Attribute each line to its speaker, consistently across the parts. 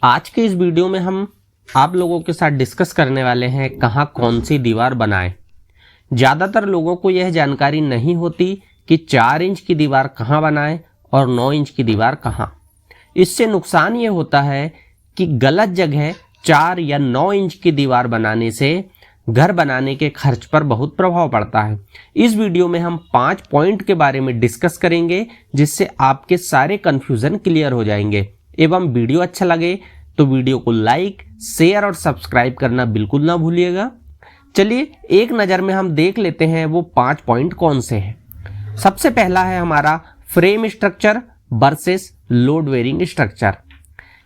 Speaker 1: आज के इस वीडियो में हम आप लोगों के साथ डिस्कस करने वाले हैं कहाँ कौन सी दीवार बनाएं। ज़्यादातर लोगों को यह जानकारी नहीं होती कि 4 इंच की दीवार कहाँ बनाएं और 9 इंच की दीवार कहाँ। इससे नुकसान ये होता है कि गलत जगह 4 या 9 इंच की दीवार बनाने से घर बनाने के खर्च पर बहुत प्रभाव पड़ता है। इस वीडियो में हम 5 पॉइंट के बारे में डिस्कस करेंगे जिससे आपके सारे कन्फ्यूज़न क्लियर हो जाएंगे। एवं वीडियो अच्छा लगे तो वीडियो को लाइक, शेयर और सब्सक्राइब करना बिल्कुल ना भूलिएगा। चलिए एक नज़र में हम देख लेते हैं वो 5 पॉइंट कौन से हैं। सबसे पहला है हमारा frame structure versus load bearing structure.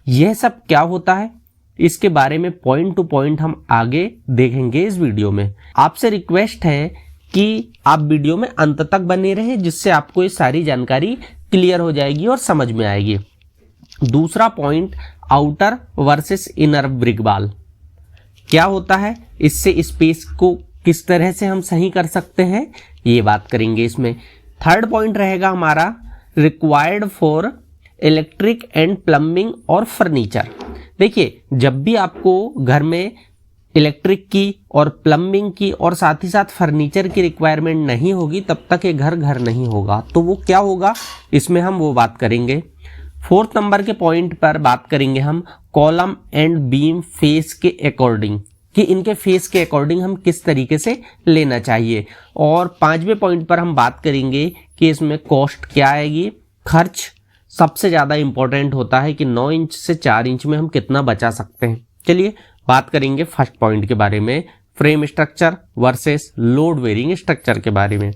Speaker 1: यह सब क्या होता है इसके बारे में पॉइंट टू पॉइंट हम आगे देखेंगे इस वीडियो में। आपसे रिक्वेस्ट है कि आप वीडियो में अंत तक बने रहें जिससे आपको ये सारी जानकारी क्लियर हो जाएगी और समझ में आएगी। दूसरा point outer versus inner brick wall क्या होता है, इससे स्पेस को किस तरह से हम सही कर सकते हैं ये बात करेंगे इसमें। थर्ड पॉइंट रहेगा हमारा required for electric and plumbing और फर्नीचर। देखिए जब भी आपको घर में इलेक्ट्रिक की और प्लम्बिंग की और साथ ही साथ फर्नीचर की रिक्वायरमेंट नहीं होगी तब तक ये घर नहीं होगा। तो वो क्या होगा इसमें हम वो बात करेंगे। फोर्थ नंबर के पॉइंट पर बात करेंगे हम कॉलम एंड बीम फेस के अकॉर्डिंग कि इनके फेस के अकॉर्डिंग हम किस तरीके से लेना चाहिए। और 5वें पॉइंट पर हम बात करेंगे कि इसमें कॉस्ट क्या आएगी। खर्च सबसे ज़्यादा इम्पोर्टेंट होता है कि 9 इंच से 4 इंच में हम कितना बचा सकते हैं। चलिए बात करेंगे फर्स्ट पॉइंट के बारे में, frame structure versus load bearing structure के बारे में।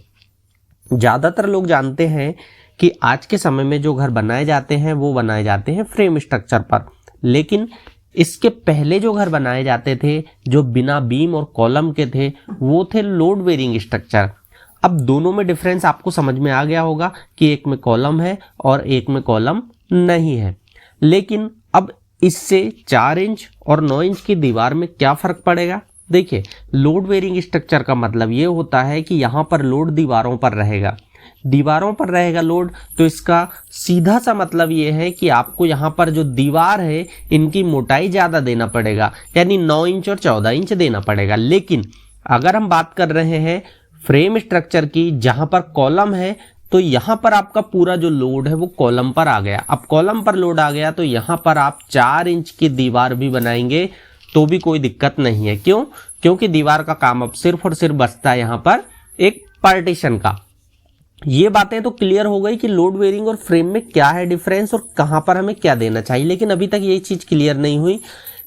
Speaker 1: ज़्यादातर लोग जानते हैं कि आज के समय में जो घर बनाए जाते हैं वो बनाए जाते हैं फ्रेम स्ट्रक्चर पर, लेकिन इसके पहले जो घर बनाए जाते थे जो बिना बीम और कॉलम के थे वो थे लोड बेयरिंग स्ट्रक्चर। अब दोनों में डिफरेंस आपको समझ में आ गया होगा कि एक में कॉलम है और एक में कॉलम नहीं है। लेकिन अब इससे 4 इंच और 9 इंच की दीवार में क्या फ़र्क पड़ेगा। देखिए लोड बेयरिंग स्ट्रक्चर का मतलब ये होता है कि यहाँ पर लोड दीवारों पर रहेगा, दीवारों पर रहेगा लोड। तो इसका सीधा सा मतलब ये है कि आपको यहाँ पर जो दीवार है इनकी मोटाई ज़्यादा देना पड़ेगा, यानी 9 इंच और 14 इंच देना पड़ेगा। लेकिन अगर हम बात कर रहे हैं फ्रेम स्ट्रक्चर की जहाँ पर कॉलम है तो यहाँ पर आपका पूरा जो लोड है वो कॉलम पर आ गया। अब कॉलम पर लोड आ गया तो यहाँ पर आप 4 इंच की दीवार भी बनाएंगे तो भी कोई दिक्कत नहीं है। क्यों? क्योंकि दीवार का काम अब सिर्फ और सिर्फ बचता है यहाँ पर एक पार्टीशन का। ये बातें तो क्लियर हो गई कि लोड बेयरिंग और फ्रेम में क्या है डिफरेंस और कहाँ पर हमें क्या देना चाहिए। लेकिन अभी तक ये चीज़ क्लियर नहीं हुई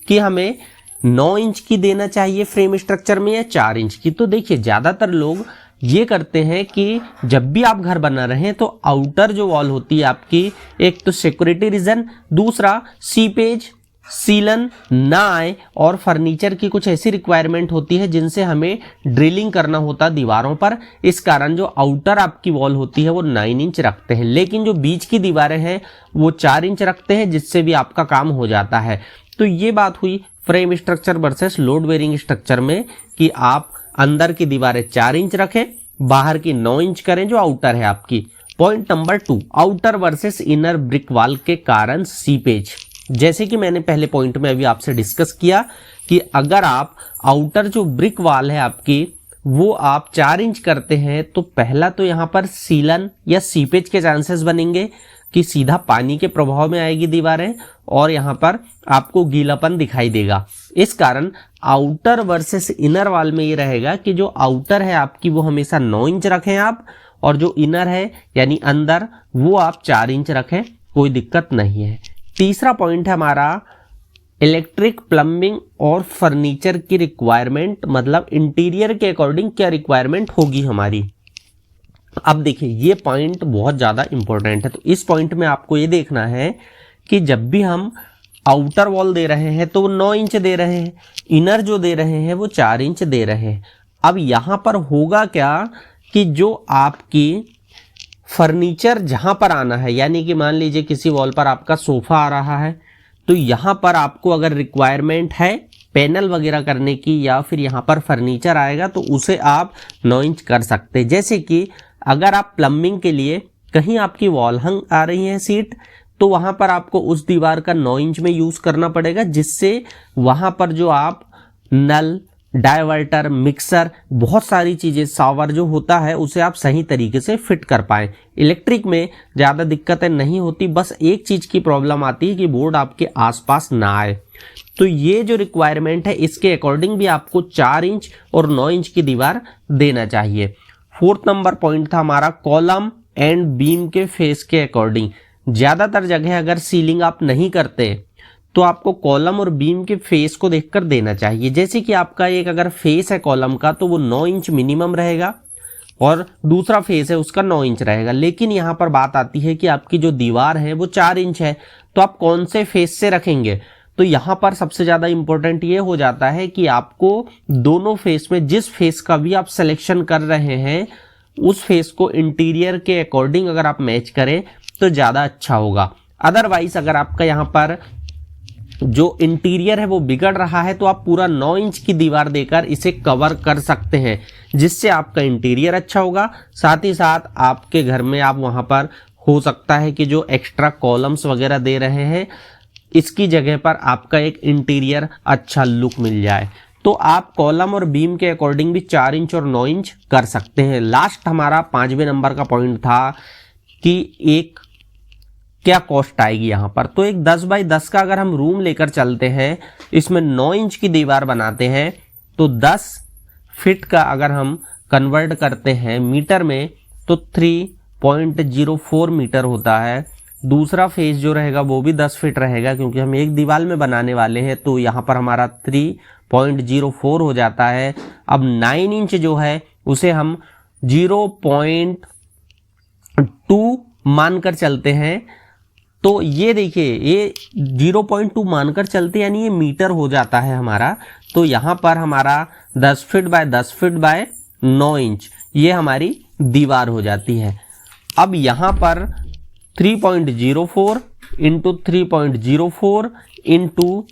Speaker 1: कि हमें 9 इंच की देना चाहिए फ्रेम स्ट्रक्चर में या 4 इंच की। तो देखिए ज़्यादातर लोग ये करते हैं कि जब भी आप घर बना रहे हैं तो आउटर जो वॉल होती है आपकी, एक तो सिक्योरिटी रीजन, दूसरा सीपेज सीलन ना आए और फर्नीचर की कुछ ऐसी रिक्वायरमेंट होती है जिनसे हमें ड्रिलिंग करना होता दीवारों पर। इस कारण जो आउटर आपकी वॉल होती है वो 9 इंच रखते हैं, लेकिन जो बीच की दीवारें हैं वो 4 इंच रखते हैं जिससे भी आपका काम हो जाता है। तो ये बात हुई frame structure versus load bearing structure में कि आप अंदर की दीवारें 4 इंच रखें, बाहर की 9 इंच करें जो आउटर है आपकी। Point number 2 outer versus inner brick wall के कारण सीपेज। जैसे कि मैंने पहले पॉइंट में अभी आपसे डिस्कस किया कि अगर आप आउटर जो ब्रिक वॉल है आपकी वो आप 4 इंच करते हैं तो पहला तो यहाँ पर सीलन या सीपेज के चांसेस बनेंगे कि सीधा पानी के प्रभाव में आएगी दीवारें और यहाँ पर आपको गीलापन दिखाई देगा। इस कारण आउटर वर्सेस इनर वॉल में ये रहेगा कि जो आउटर है आपकी वो हमेशा 9 इंच रखें आप, और जो इनर है यानी अंदर वो आप 4 इंच रखें, कोई दिक्कत नहीं है। तीसरा पॉइंट है हमारा इलेक्ट्रिक प्लम्बिंग और फर्नीचर की रिक्वायरमेंट, मतलब इंटीरियर के अकॉर्डिंग क्या रिक्वायरमेंट होगी हमारी। अब देखिए ये पॉइंट बहुत ज़्यादा इंपॉर्टेंट है। तो इस पॉइंट में आपको ये देखना है कि जब भी हम आउटर वॉल दे रहे हैं तो वो 9 इंच दे रहे हैं, इनर जो दे रहे हैं वो 4 इंच दे रहे हैं। अब यहाँ पर होगा क्या कि जो आपकी फर्नीचर जहाँ पर आना है, यानी कि मान लीजिए किसी वॉल पर आपका सोफ़ा आ रहा है तो यहाँ पर आपको अगर रिक्वायरमेंट है पैनल वगैरह करने की या फिर यहाँ पर फर्नीचर आएगा तो उसे आप 9 इंच कर सकते हैं। जैसे कि अगर आप प्लम्बिंग के लिए कहीं आपकी वॉल हंग आ रही है सीट तो वहां पर आपको उस दीवार का 9 इंच में यूज करना पड़ेगा, जिससे वहां पर जो आप नल, डाइवर्टर, मिक्सर, बहुत सारी चीजें, शावर जो होता है उसे आप सही तरीके से फिट कर पाएं। इलेक्ट्रिक में ज्यादा दिक्कतें नहीं होती, बस एक चीज की प्रॉब्लम आती है कि बोर्ड आपके आसपास ना आए। तो ये जो रिक्वायरमेंट है इसके अकॉर्डिंग भी आपको 4 इंच और 9 इंच की दीवार देना चाहिए। 4th नंबर पॉइंट था हमारा कॉलम एंड बीम के फेस के अकॉर्डिंग। ज्यादातर जगह अगर सीलिंग आप नहीं करते तो आपको कॉलम और बीम के फेस को देखकर देना चाहिए। जैसे कि आपका एक अगर फेस है कॉलम का तो वो 9 इंच मिनिमम रहेगा और दूसरा फेस है उसका 9 इंच रहेगा। लेकिन यहाँ पर बात आती है कि आपकी जो दीवार है वो 4 इंच है, तो आप कौन से फेस से रखेंगे? तो यहाँ पर सबसे ज्यादा इंपॉर्टेंट ये हो जाता है कि आपको दोनों फेस में जिस फेस का भी आप सिलेक्शन कर रहे हैं उस फेस को इंटीरियर के अकॉर्डिंग अगर आप मैच करें तो ज्यादा अच्छा होगा। अदरवाइज अगर आपका यहाँ पर जो इंटीरियर है वो बिगड़ रहा है तो आप पूरा 9 इंच की दीवार देकर इसे कवर कर सकते हैं, जिससे आपका इंटीरियर अच्छा होगा। साथ ही साथ आपके घर में आप वहां पर हो सकता है कि जो एक्स्ट्रा कॉलम्स वगैरह दे रहे हैं इसकी जगह पर आपका एक इंटीरियर अच्छा लुक मिल जाए। तो आप कॉलम और बीम के अकॉर्डिंग भी 4 इंच और 9 इंच कर सकते हैं। लास्ट हमारा 5वें नंबर का पॉइंट था कि एक क्या कॉस्ट आएगी यहाँ पर। तो एक 10 बाई 10 का अगर हम रूम लेकर चलते हैं, इसमें 9 इंच की दीवार बनाते हैं, तो 10 फीट का अगर हम कन्वर्ट करते हैं मीटर में तो 3.04 मीटर होता है। दूसरा फेस जो रहेगा वो भी 10 फीट रहेगा, क्योंकि हम एक दीवार में बनाने वाले हैं, तो यहाँ पर हमारा 3.04 हो जाता है। अब 9 इंच जो है उसे हम 0.2 मानकर चलते हैं। तो ये देखिए ये 0.2 मानकर चलते यानी ये मीटर हो जाता है हमारा। तो यहाँ पर हमारा 10 feet by 10 feet by 9 inch ये हमारी दीवार हो जाती है। अब यहाँ पर 3.04 इंटू 3.04 इंटू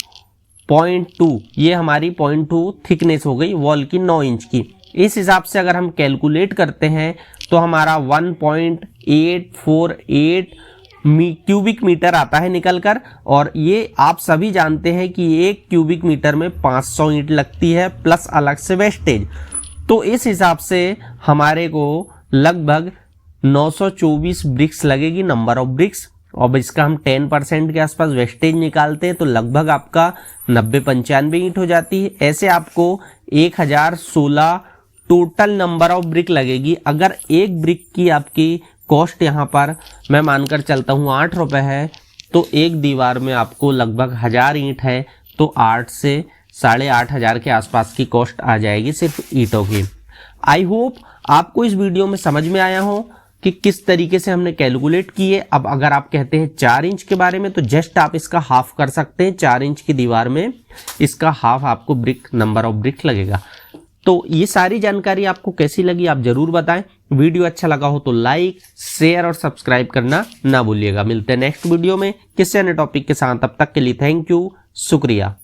Speaker 1: 0.2 ये हमारी 0.2 थिकनेस हो गई वॉल की 9 इंच की। इस हिसाब से अगर हम कैलकुलेट करते हैं तो हमारा 1.848 क्यूबिक मीटर आता है निकल कर। और ये आप सभी जानते हैं कि एक क्यूबिक मीटर में 500 ईंट लगती है प्लस अलग से वेस्टेज। तो इस हिसाब से हमारे को लगभग 924 ब्रिक्स लगेगी, नंबर ऑफ ब्रिक्स। और इसका हम 10% के आसपास वेस्टेज निकालते हैं तो लगभग आपका 90-95 ईंट हो जाती है। ऐसे आपको 1016 टोटल नंबर ऑफ ब्रिक लगेगी। अगर एक ब्रिक की आपकी कॉस्ट यहाँ पर मैं मानकर चलता हूँ 8 रुपए है, तो एक दीवार में आपको लगभग 1000 ईंट है तो 8 से 8,500 के आसपास की कॉस्ट आ जाएगी सिर्फ ईंटों की। आई होप आपको इस वीडियो में समझ में आया हो कि किस तरीके से हमने कैलकुलेट किए। अब अगर आप कहते हैं 4 इंच के बारे में तो जस्ट आप इसका हाफ कर सकते हैं। 4 इंच की दीवार में इसका हाफ आपको ब्रिक, नंबर ऑफ ब्रिक लगेगा। तो ये सारी जानकारी आपको कैसी लगी आप जरूर बताएं। वीडियो अच्छा लगा हो तो लाइक, शेयर और सब्सक्राइब करना ना भूलिएगा। मिलते हैं नेक्स्ट वीडियो में किसी अन्य टॉपिक के साथ, तब तक के लिए थैंक यू, शुक्रिया।